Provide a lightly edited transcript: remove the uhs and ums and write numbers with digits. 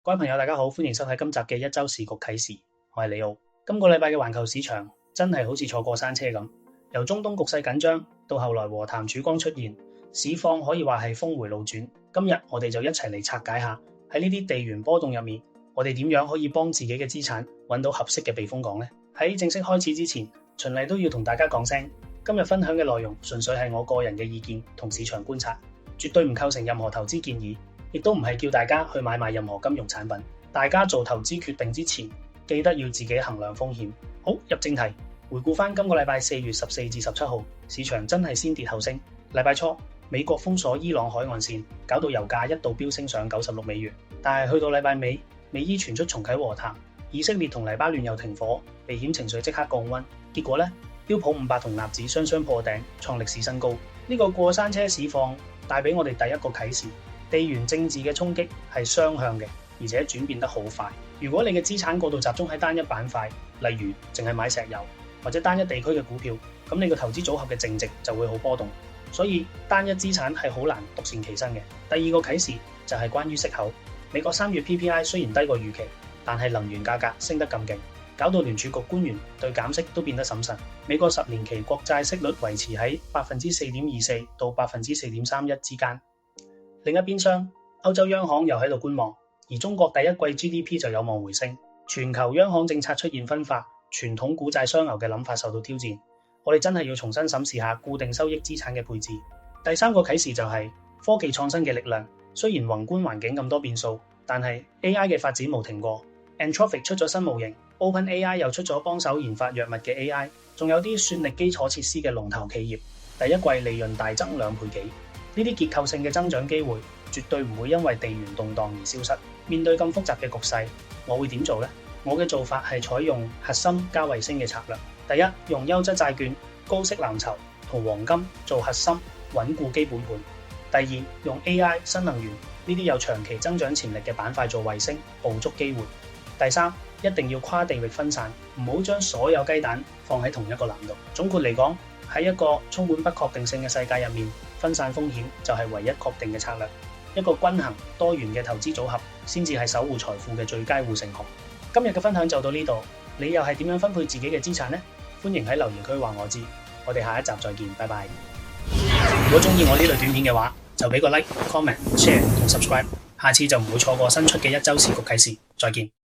各位朋友，大家好，歡迎收睇今集嘅一周時局啟示，我係李奧。今個禮拜嘅環球市場真係好似坐過山車咁，由中東局勢緊張到後來和談曙光出現，市況可以話係峰回路轉。今日我哋就一齊嚟拆解下喺呢啲地緣波動入面，我哋點樣可以幫自己嘅資產揾到合適嘅避風港呢？喺正式開始之前，循例都要同大家講聲，今日分享嘅內容純粹係我個人嘅意見同市場觀察，絕對唔構成任何投資建議。亦都唔係叫大家去買賣任何金融產品，大家做投資決定之前，記得要自己衡量風險。好，入正題，回顧翻今個禮拜4月14至17號，市場真係先跌後升。禮拜初，美國封鎖伊朗海岸線，搞到油價一度飆升上96美元。但係去到禮拜尾，美伊傳出重啟和談，以色列同黎巴嫩又停火，避險情緒即刻降溫。結果呢，標普500同納指雙雙破頂，創歷史新高。呢個過山車市況帶俾我哋第一個啟示。地緣政治嘅衝擊係雙向嘅，而且轉變得好快。如果你嘅資產過度集中喺單一板塊，例如淨係買石油或者單一地區嘅股票，咁你個投資組合嘅淨值就會好波動。所以單一資產係好難獨善其身嘅。第二個啟示就係關於息口。美國3月 PPI 雖然低過預期，但係能源價格升得咁勁，搞到聯儲局官員對減息都變得審慎。美國10年期國債息率維持喺 4.24% 到 4.31% 之間。另一邊廂，歐洲央行又喺度觀望，而中國第一季 GDP 就有望回升。全球央行政策出現分化，傳統股債雙牛嘅諗法受到挑戰。我哋真係要重新審視下固定收益資產嘅配置。第三個啟示就係科技創新嘅力量。雖然宏觀環境咁多變數，但係 AI 嘅發展冇停過。Anthropic 出咗新模型 ，OpenAI 又出咗幫手研發藥物嘅 AI， 仲有啲算力基礎設施嘅龍頭企業，第一季利潤大增2倍幾。呢啲結構性嘅增長機會，絕對唔會因為地緣動盪而消失。面對咁複雜嘅局勢，我會點做呢？我嘅做法係採用核心加衛星嘅策略。第一，用優質債券、高息藍籌同黃金做核心，穩固基本盤。第二，用 AI、新能源呢啲有長期增長潛力嘅板塊做衛星，捕捉機會。第三，一定要跨地域分散，唔好將所有雞蛋放喺同一個籃度。總括嚟講，喺一個充滿不確定性嘅世界入面，分散風險就係唯一確定嘅策略。一個均衡多元嘅投資組合先至係守護財富嘅最佳護城河。今日嘅分享就到呢度，你又係點樣分配自己嘅資產呢？歡迎喺留言區話我知。我哋下一集再見，拜拜。如果中意我呢類短片嘅話，就俾個 like、comment、share 同 subscribe，下次就唔會錯過新出嘅一周時局啟示。再見。